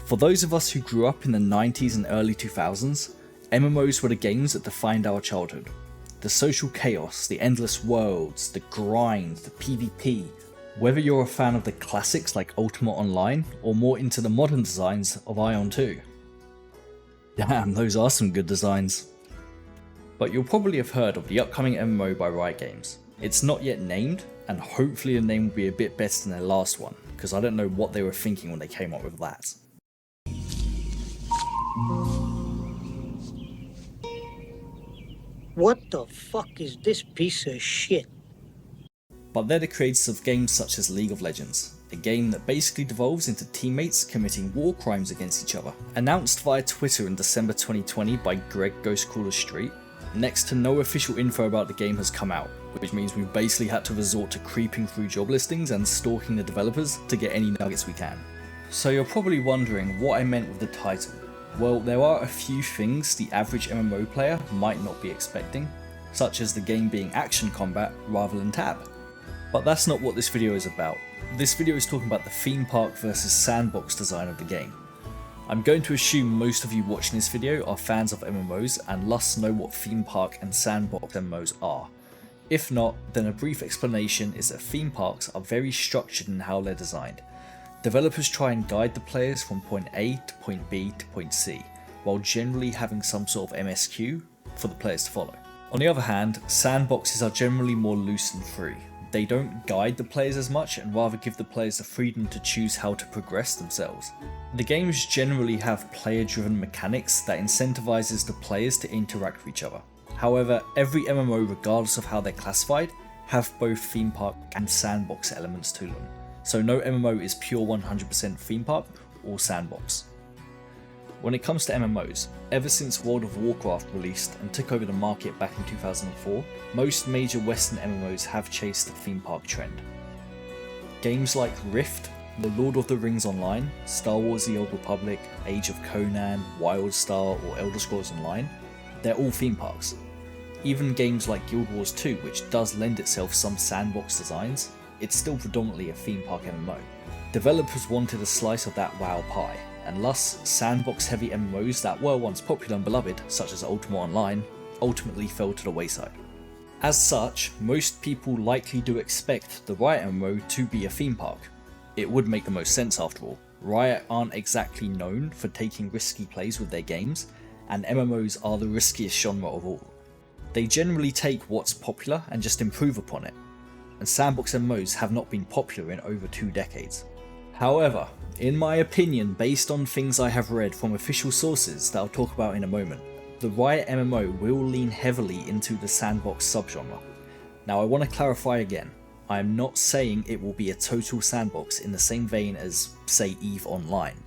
For those of us who grew up in the 90s and early 2000s, MMOs were the games that defined our childhood. The social chaos, the endless worlds, the grind, the PvP. Whether you're a fan of the classics like Ultima Online, or more into the modern designs of Ion 2. Damn, those are some good designs. But you'll probably have heard of the upcoming MMO by Riot Games. It's not yet named, and hopefully the name will be a bit better than their last one, because I don't know what they were thinking when they came up with that. What the fuck is this piece of shit? But they're the creators of games such as League of Legends, a game that basically devolves into teammates committing war crimes against each other. Announced via Twitter in December 2020 by Greg Ghostcrawler Street, next to no official info about the game has come out, which means we've basically had to resort to creeping through job listings and stalking the developers to get any nuggets we can. So you're probably wondering what I meant with the title. Well, there are a few things the average MMO player might not be expecting, such as the game being action combat rather than tab. But that's not what this video is about. This video is talking about the theme park versus sandbox design of the game. I'm going to assume most of you watching this video are fans of MMOs and thus know what theme park and sandbox MMOs are. If not, then a brief explanation is that theme parks are very structured in how they're designed. Developers try and guide the players from point A to point B to point C, while generally having some sort of MSQ for the players to follow. On the other hand, sandboxes are generally more loose and free. They don't guide the players as much and rather give the players the freedom to choose how to progress themselves. The games generally have player-driven mechanics that incentivizes the players to interact with each other. However, every MMO, regardless of how they're classified, have both theme park and sandbox elements to them. So no MMO is pure 100% theme park or sandbox. When it comes to MMOs, ever since World of Warcraft released and took over the market back in 2004, most major Western MMOs have chased the theme park trend. Games like Rift, The Lord of the Rings Online, Star Wars The Old Republic, Age of Conan, Wildstar or Elder Scrolls Online, they're all theme parks. Even games like Guild Wars 2, which does lend itself some sandbox designs, it's still predominantly a theme park MMO. Developers wanted a slice of that WoW pie, and thus sandbox heavy MMOs that were once popular and beloved, such as Ultima Online, ultimately fell to the wayside. As such, most people likely do expect the Riot MMO to be a theme park. It would make the most sense after all. Riot aren't exactly known for taking risky plays with their games, and MMOs are the riskiest genre of all. They generally take what's popular and just improve upon it, and sandbox MMOs have not been popular in over 2 decades. However, in my opinion, based on things I have read from official sources that I'll talk about in a moment, the Riot MMO will lean heavily into the sandbox subgenre. Now I want to clarify again, I am not saying it will be a total sandbox in the same vein as, say, EVE Online.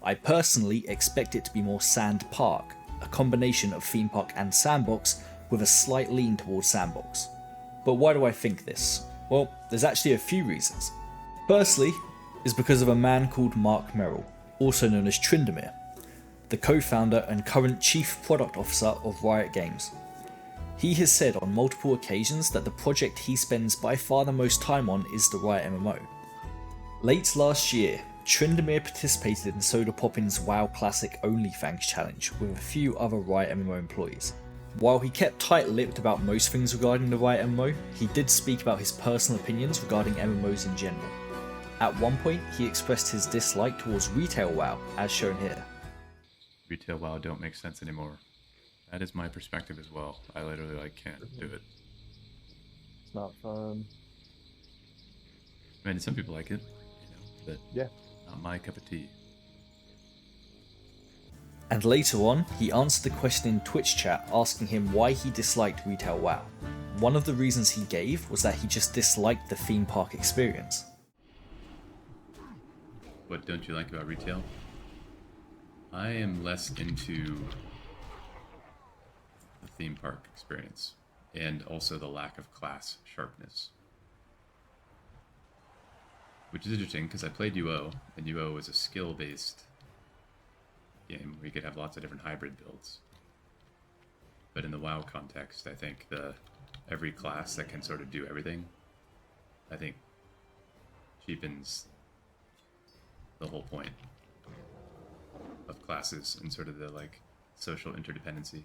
I personally expect it to be more sand park, a combination of theme park and sandbox with a slight lean towards sandbox. But why do I think this? Well, there's actually a few reasons. Firstly, is because of a man called Mark Merrill, also known as Tryndamere, the co-founder and current chief product officer of Riot Games. He has said on multiple occasions that the project he spends by far the most time on is the Riot MMO. Late last year, Tryndamere participated in Soda Poppin's WoW Classic OnlyFans challenge with a few other Riot MMO employees. While he kept tight-lipped about most things regarding the Riot MMO, he did speak about his personal opinions regarding MMOs in general. At one point, he expressed his dislike towards retail WoW, as shown here. Retail WoW don't make sense anymore. That is my perspective as well. I literally can't do it. It's not fun. I mean, some people like it, but Yeah. not my cup of tea. And later on, he answered the question in Twitch chat asking him why he disliked retail WoW. One of the reasons he gave was that he just disliked the theme park experience. What don't you like about retail? I am less into the theme park experience and also the lack of class sharpness. Which is interesting because I played UO, and UO is a skill-based game where you could have lots of different hybrid builds. But in the WoW context, I think every class that can sort of do everything, I think cheapens the whole point. classes and sort of the like social interdependency.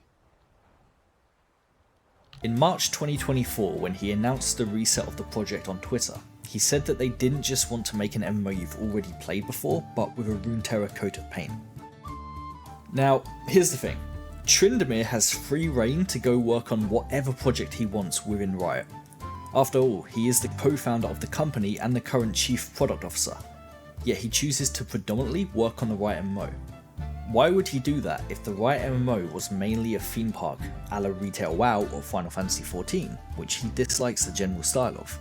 In March 2024, when he announced the reset of the project on Twitter, he said that they didn't just want to make an MMO you've already played before, but with a Runeterra coat of paint. Now, here's the thing. Tryndamere has free reign to go work on whatever project he wants within Riot. After all, he is the co-founder of the company and the current chief product officer, yet he chooses to predominantly work on the Riot MMO. Why would he do that if the Riot MMO was mainly a theme park a la Retail WoW or Final Fantasy XIV, which he dislikes the general style of?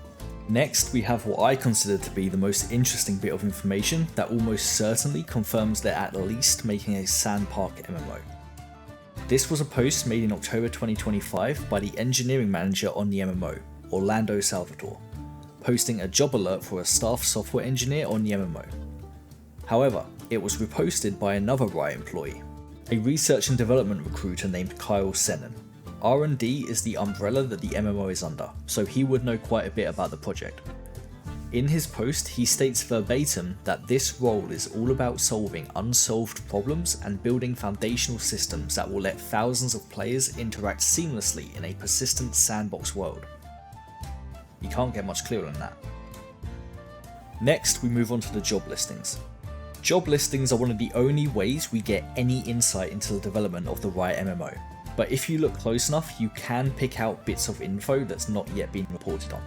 Next, we have what I consider to be the most interesting bit of information that almost certainly confirms they're at least making a sandpark MMO. This was a post made in October 2025 by the engineering manager on the MMO, Orlando Salvatore, posting a job alert for a staff software engineer on the MMO. However, it was reposted by another Riot employee, a research and development recruiter named Kyle Sennen. R&D is the umbrella that the MMO is under, so he would know quite a bit about the project. In his post, he states verbatim that this role is all about solving unsolved problems and building foundational systems that will let thousands of players interact seamlessly in a persistent sandbox world. You can't get much clearer than that. Next, we move on to the job listings. Job listings are one of the only ways we get any insight into the development of the Riot MMO, but if you look close enough, you can pick out bits of info that's not yet been reported on.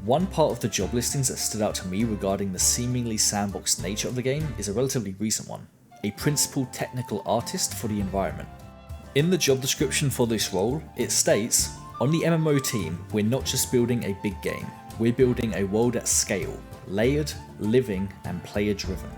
One part of the job listings that stood out to me regarding the seemingly sandbox nature of the game is a relatively recent one, a principal technical artist for the environment. In the job description for this role, it states, "On the MMO team, we're not just building a big game, we're building a world at scale, layered, living, and player-driven."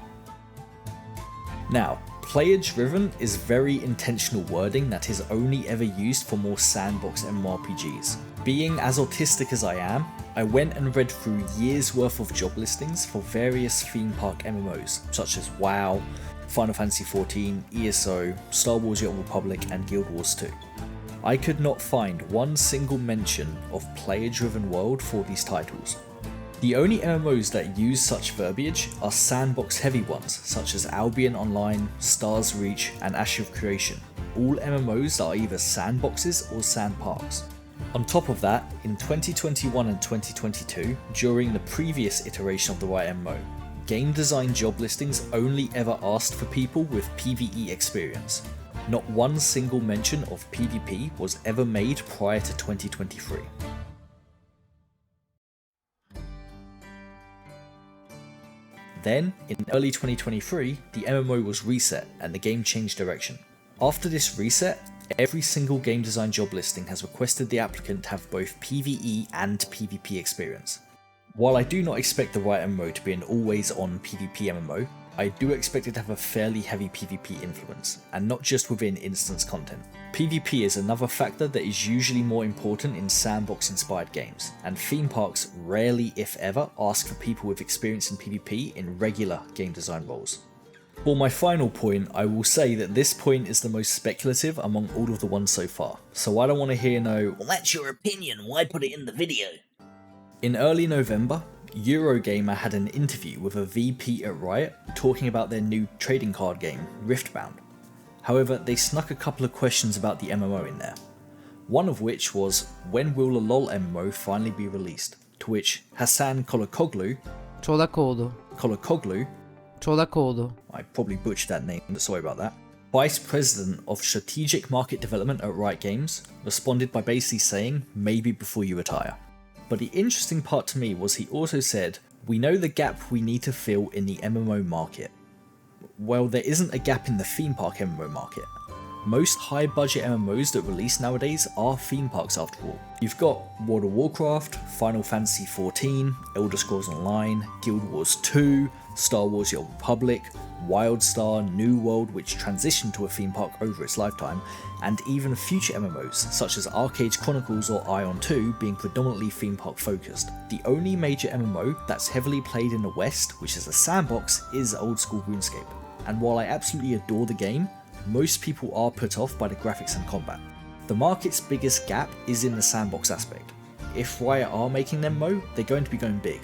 Now, player-driven is very intentional wording that is only ever used for more sandbox MMORPGs. Being as autistic as I am, I went and read through years worth of job listings for various theme park MMOs, such as WoW, Final Fantasy XIV, ESO, Star Wars The Old Republic, and Guild Wars 2. I could not find one single mention of player-driven world for these titles. The only MMOs that use such verbiage are sandbox-heavy ones, such as Albion Online, Stars Reach, and Ash of Creation. All MMOs that are either sandboxes or sandparks. On top of that, in 2021 and 2022, during the previous iteration of the Riot MMO, game design job listings only ever asked for people with PvE experience. Not one single mention of PvP was ever made prior to 2023. Then, in early 2023, the MMO was reset and the game changed direction. After this reset, every single game design job listing has requested the applicant to have both PvE and PvP experience. While I do not expect the Riot MMO to be an always-on PvP MMO, I do expect it to have a fairly heavy PvP influence, and not just within instance content. PvP is another factor that is usually more important in sandbox-inspired games, and theme parks rarely, if ever, ask for people with experience in PvP in regular game design roles. For my final point, I will say that this point is the most speculative among all of the ones so far, so I don't want to hear no, "Well, that's your opinion, why put it in the video?" In early November, Eurogamer had an interview with a VP at Riot talking about their new trading card game, Riftbound. However, they snuck a couple of questions about the MMO in there. One of which was, when will the LoL MMO finally be released? To which Hassan Kolokoglu, I probably butchered that name, but sorry about that, Vice President of Strategic Market Development at Riot Games, responded by basically saying, maybe before you retire. But the interesting part to me was he also said, "We know the gap we need to fill in the MMO market." Well, there isn't a gap in the theme park MMO market. Most high budget MMOs that release nowadays are theme parks after all. You've got World of Warcraft, Final Fantasy XIV, Elder Scrolls Online, Guild Wars 2, Star Wars The Old Republic, Wildstar, New World, which transitioned to a theme park over its lifetime, and even future MMOs such as Arcade Chronicles or Ion 2 being predominantly theme park focused. The only major MMO that's heavily played in the West, which is a sandbox, is old school RuneScape. And while I absolutely adore the game, most people are put off by the graphics and combat. The market's biggest gap is in the sandbox aspect. If Riot are making them MMO, they're going to be going big.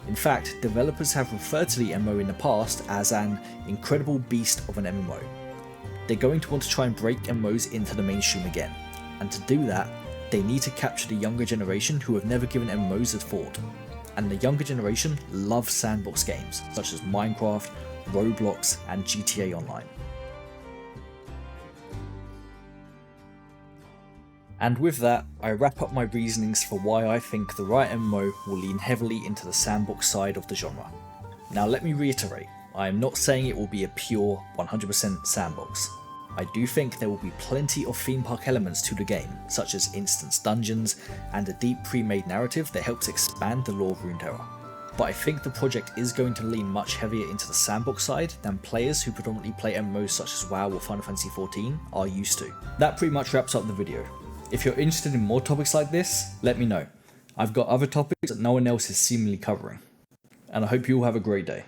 In fact, developers have referred to the MMO in the past as an incredible beast of an MMO. they're going to want to try and break MMOs into the mainstream again, and to do that, they need to capture the younger generation who have never given MMOs a thought. And the younger generation love sandbox games, such as Minecraft, Roblox, and GTA Online. And with that, I wrap up my reasonings for why I think the Riot MMO will lean heavily into the sandbox side of the genre. Now let me reiterate, I am not saying it will be a pure 100% sandbox. I do think there will be plenty of theme park elements to the game, such as instance dungeons and a deep pre-made narrative that helps expand the lore of Runeterra. But I think the project is going to lean much heavier into the sandbox side than players who predominantly play MMOs such as WoW or Final Fantasy XIV are used to. That pretty much wraps up the video. If you're interested in more topics like this, let me know. I've got other topics that no one else is seemingly covering. And I hope you all have a great day.